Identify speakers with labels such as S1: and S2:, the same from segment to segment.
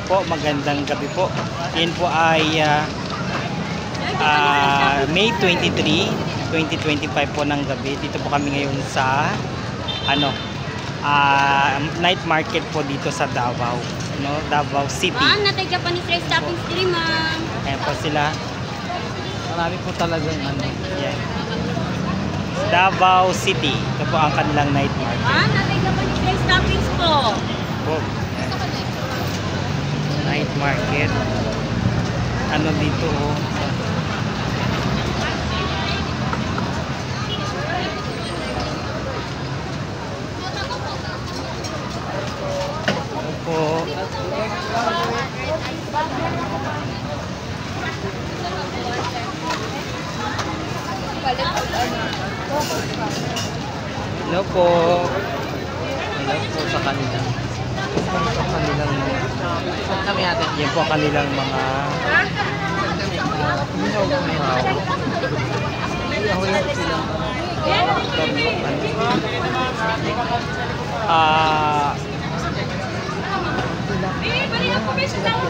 S1: po, magandang gabi po. Yan po ay May 23, 2025 po ng gabi. Dito po kami ngayon sa night market po dito sa Davao, Davao City.
S2: Ma'am, natay Japanese rice toppings diri, ma'am.
S1: Ayan po sila. Marami po talagang yan. Davao City. Ito po ang kanilang night market.
S2: Ma'am, natay Japanese rice toppings po.
S1: Po. Night market. Dito po. Hello po. Hello po sa kanilang. Yan po kanilang mga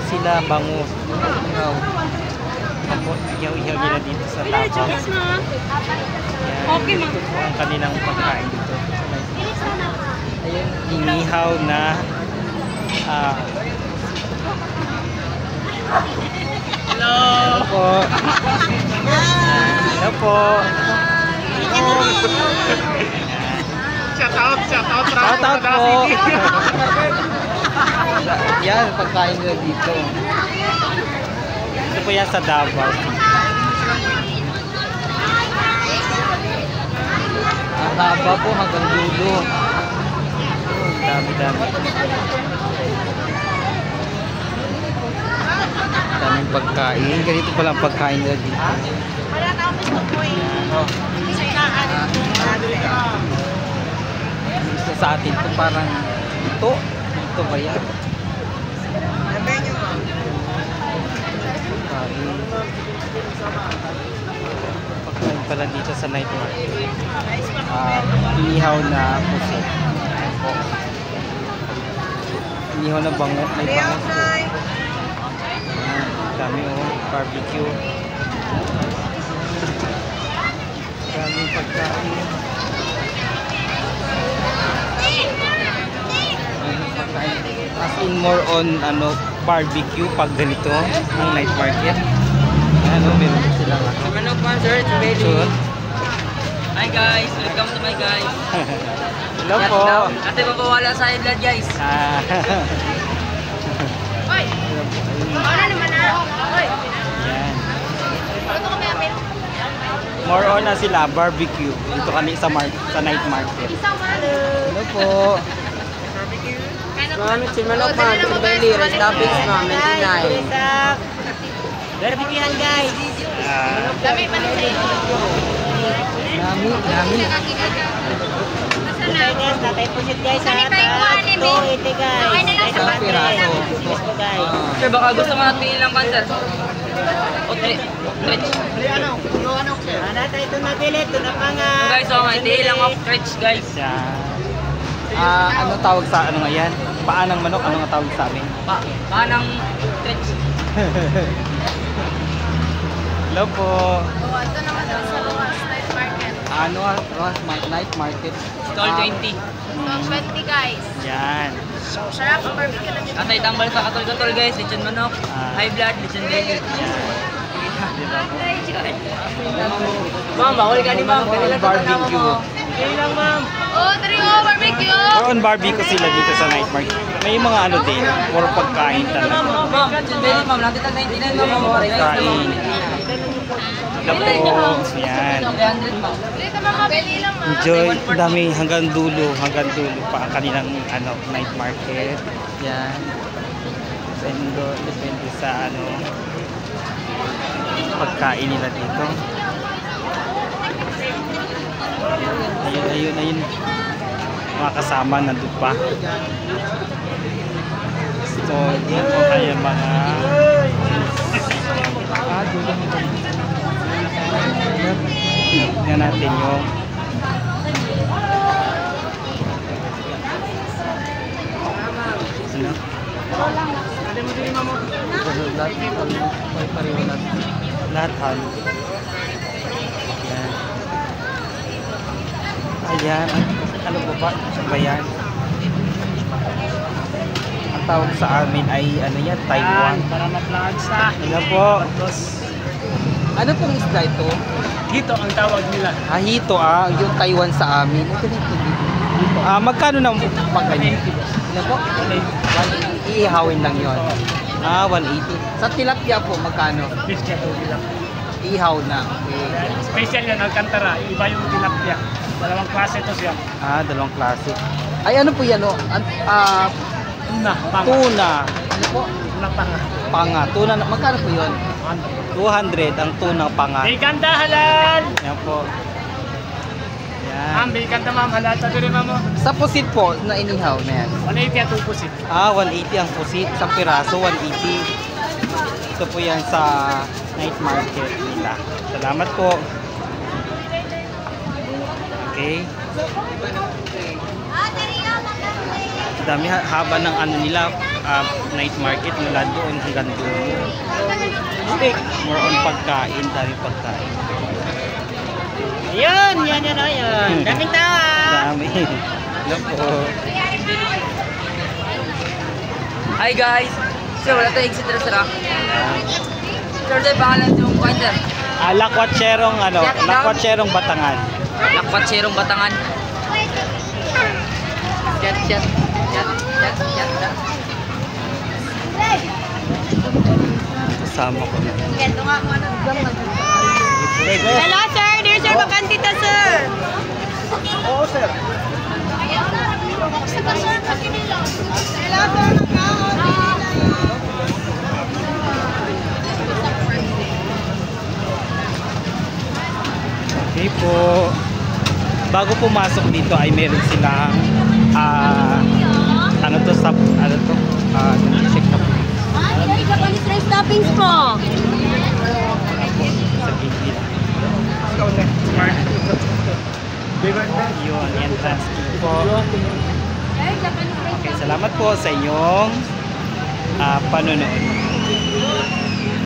S1: sila bangus. Ihaw-ihaw nila dito sa Davao.
S2: Okay, ma'am.
S1: Ito po ang kanilang pagkain dito. Ayun, inihaw na hello po. Hello po. Shout out po. Yan, pagkain nila dito. Ito po yan sa Davao. Ang haba po hanggang dulo. Dami-dami. Daming pagkain. Ganito pala ang pagkain nila dito.
S2: Wala na ako gusto po eh.
S1: Gusto sa atin ito parang ito. Ito ba yan? Pagkain pala dito sa night market. Inihaw na puso. Inihaw na bango. May bango po. Dami barbecue. Daming pagkain. As in more on barbecue pag ganito ang night market. Meron silang sure.
S3: Hi guys, welcome to my guys.
S1: Hello po.
S3: Ate mabawala sa vlog guys.
S2: Oy. Ano naman na? Oy.
S1: Yan.
S2: Ano kami amin?
S1: More on na sila barbecue. Dito kami sa night market. Hello po.
S3: Ma'am, sinmanok ma'am, sinbeli, rice toppings ma'am, 99. Barbecuehan guys.
S2: Dami pa na sa inyo.
S1: Dami.
S3: Guys, tatay po siya guys.
S2: Kani tayo kuhaan eh, babe.
S3: Ito guys.
S2: Okay na lang sa
S3: Isang
S2: bantay.
S3: piraso. Guys. Sir, baka gusto mo natin ilang cancer? O, stretch.
S4: Nata ito nabili, ito na mga...
S3: Guys, okay, ilang of stretch guys.
S1: Yan. Ano tawag sa ngayon? Paan ng manok, ano nga tawag sa amin?
S3: Paanang stretch.
S1: Hello po.
S2: Ito naman daw sa Rojas Night Market.
S1: Night market.
S3: Stall 20.
S2: So, 20 guys.
S1: Yan.
S2: Sarap ang barbecue lang yun.
S3: Atay tambal sa katol-katol guys, lechon manok, high blood, lechon belly.
S1: Diba po?
S3: Ma'am, bawal ka ni ma'am. Kanila
S1: Barbecue.
S3: lang ma'am.
S2: Oh, tari barbecue.
S1: More on barbecue sila dito sa night market. May mga din, puro pagkain talaga.
S3: Ma'am, lechon belly ma'am. Natin tag 99 ma'am.
S1: Pagkain. Hello po. Yan.
S3: 300 ma'am.
S2: Dito mamabili lang ma'am.
S1: Enjoy. Ang dami hanggang dulo pa ang kanilang night market. Yan. Depende sa pagkain nila dito. Ayun. Mga kasama nandun pa. So, yun po kaya mga tingnan natin yung
S2: Dali mo din mo.
S1: Lahat halo. Ayan. Ayan. Ano ba? Ba yan? Ang tawag sa amin ay ano yan? Taiwan.
S2: Para ma-vlog sa.
S1: Ano po? Ano pong isda ito?
S2: Dito ang tawag nila.
S1: Hito yung Taiwan sa amin. Ito dito. Magkano na pag ganyan? Ano po? 180. Iihawin lang yon. 180. Sa tilapia po, magkano?
S2: Fish niya to nila.
S1: Ihaw na. Okay.
S2: Special yan, Alcantara. Iba yung tilapia. Dalawang klase to siya.
S1: Dalawang klase. Ay, ano po yan, o?
S2: Tuna. Panga.
S1: Tuna. Ano po?
S2: Tuna panga.
S1: Panga. Tuna, magkano po yun? 200 ang tunang panga.
S2: Bikanta halal!
S1: Yan po.
S2: Ma'am,
S1: Yan.
S2: bikanta ma'am. Halal. Sabi rin ma'am.
S1: Sa pusit po, na inihaw na yan.
S2: 180 at 2 pusit.
S1: 180 ang pusit. Isang piraso, 180. Ito po yan sa night market nila. Salamat po. Okay. Dami haba ng ano nila, night market mula doon hanggang doon. More on pagkain, dami pagkain.
S4: Ayun, yan. Daming tawa.
S1: Dami. Hello po.
S3: Hi guys! Sir, wala tayong exit restaurant. Sir, tayo pangalan yung pointer.
S1: Lakwatserong Lakwatserong Batangan.
S3: Lakpatserong Batangan. Chat.
S1: Kasama ko na.
S4: Ito nga kung ano. Hello, sir. There's your bakantita, sir.
S1: Oo, sir.
S4: Hello, sir.
S1: Okay po. Bago pumasok dito ay meron silang check na po
S4: Ay, Japanese rice toppings po.
S1: sa gilid. Yun, entrance fee po. Okay, salamat po sa inyong panonood.